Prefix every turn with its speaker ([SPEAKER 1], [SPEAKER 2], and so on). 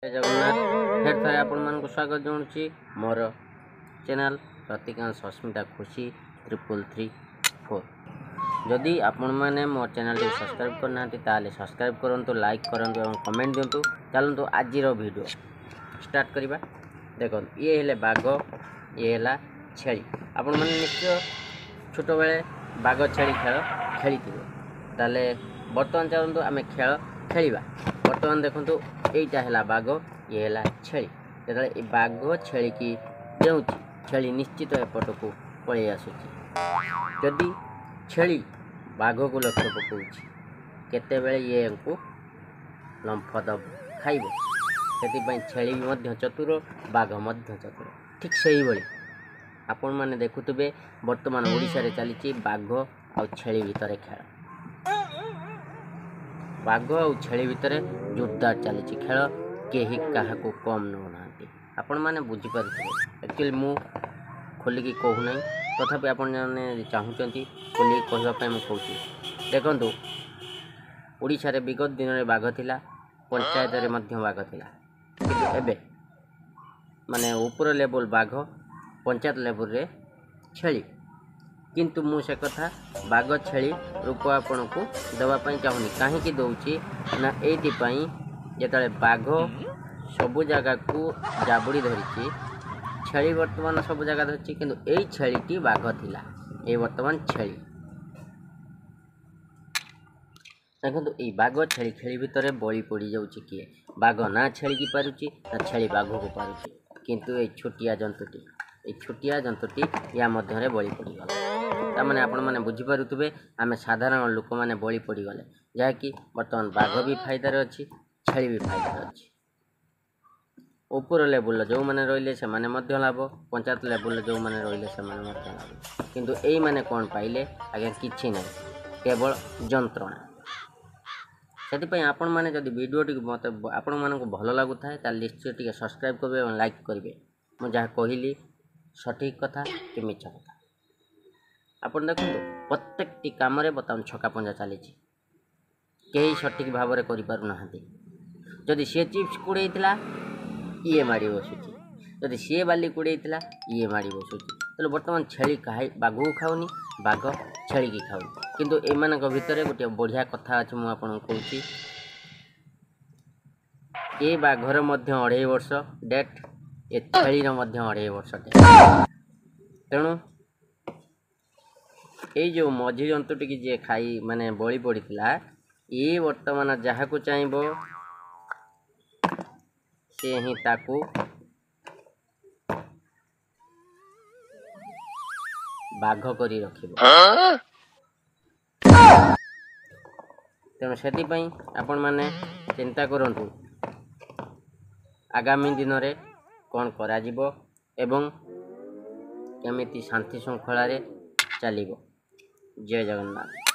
[SPEAKER 1] जय जगन्नाथ फेर थे आपण स्वागत जनाऊँगी मोर चैनल प्रतिकांश अस्मिता खुशी 3334। जदि आपण मैंने मोर चैनल टी सब्सक्राइब करना ताले सब्सक्राइब करूँ, लाइक करूँ और कमेंट दिंतु। चलतु आज वीडियो स्टार्ट करवा। देखो ये हेले बाघ, ये है छेली। आपण मैंने निश्चय छोट बेले बाघ छेली खेल खेली ताले बर्तमान चलतु आम खेल खेलिबा। बर्तमान देखो यहीटा है बाघ, ये है छेली। जो बाघ छेली की देउछि छेली निश्चित एपट को पलि आसुची। जदि छेली बाघ को लक्ष्य पकाउछि केतेबेले ये को लंफ दब खाइब। से छेली भी चतुर, बाघ चतुर। ठीक से ही आपण मैंने देखुवे बर्तमान ओडिशा रे चली बाघ आ छेली भितर खेल। बाघ और छेली भितर जोरदार चली खेल, केही क्या कम नौना। आपण मैंने बुझीपारे एक्चुअली मु खोलिकी कहूना, तथापि आपण मैंने चाहूँगी खोलिकी कहवाई मुझे कहूँ। देखु ओडिशा रे विगत दिन में बाघ थिला, पंचायत रे मध्य बाघ थिला, किंतु एबे माने ऊपर लेवल बाघ, पंचायत लेवल रे छेली। किंतु मु से कथा बाघ छेली रूप आपण को देवाई चाहूनी। कहीं दौची ना ये जिते बाघ सबु जगह को जाबुड़ी धरी, छेली बर्तमान सब जगह धरती, किंतु यही छेलीटी बाघ थिला, ये बर्तमान छेली। देखो ये बाघ छेली खेली भितर बलि पड़ जाऊँगी किए। बाघ ना छेली की पारुची ना छेली बाघ को पारुची, किंतु ये छोटिया जंतुटी या मध्य बलि पड़गला। ताने आपण मैंने बुझीपारे आम साधारण लोक मैंने बलि पड़गले, जहाँकि बर्तमान बाघ भी फायदार अच्छी, छेली भी फायदार अच्छी। ऊपर लेवल जो मैंने रहिले से माने लाभ, पंचायत लेवल जो मैंने रहिले से माने लाभ, किंतु यही मैंने कौन पाइले आज्ञा किछि ना, केवल जंत्रणा। से आपण मैंने जब वीडियो टी मत आपण मानक भल लगुता है निश्चय टी सब्सक्राइब करेंगे और लाइक करेंगे। मुझे जहाँ कहली सठिक कथा कि मिछ कथा। आपण देखो प्रत्येक काम बर्तमान छका पंजा चली, कहीं सठिक भाव में करना। जदि सी चिप्स कुड़ेला ये माड़ी बसुची, जदि सी बाली कुड़ेला ये माड़ी बसुची। तो बर्तमान छेली बाघ को खाऊनी, बाघ छेली की खाऊनी। किंतु एमान भितर गोटे बढ़िया कथा अच्छे मुझे कहूँ। ये बाघर 2.5 वर्ष डेट, ये छेलीर 2.5 वर्ष डेट। तेणु ये जो मझी जंतुटी की जे खाई माने बलि पड़ता, ये वर्तमान जहाँ को चाहब से ही ताकू बाघ करी रखिब। तेणु से आपण मैंने चिंता करंतु आगामी दिन में कौन करा जिवो एवं केमिति शांति श्रृंखला चलिबो। जय जगन्नाथ।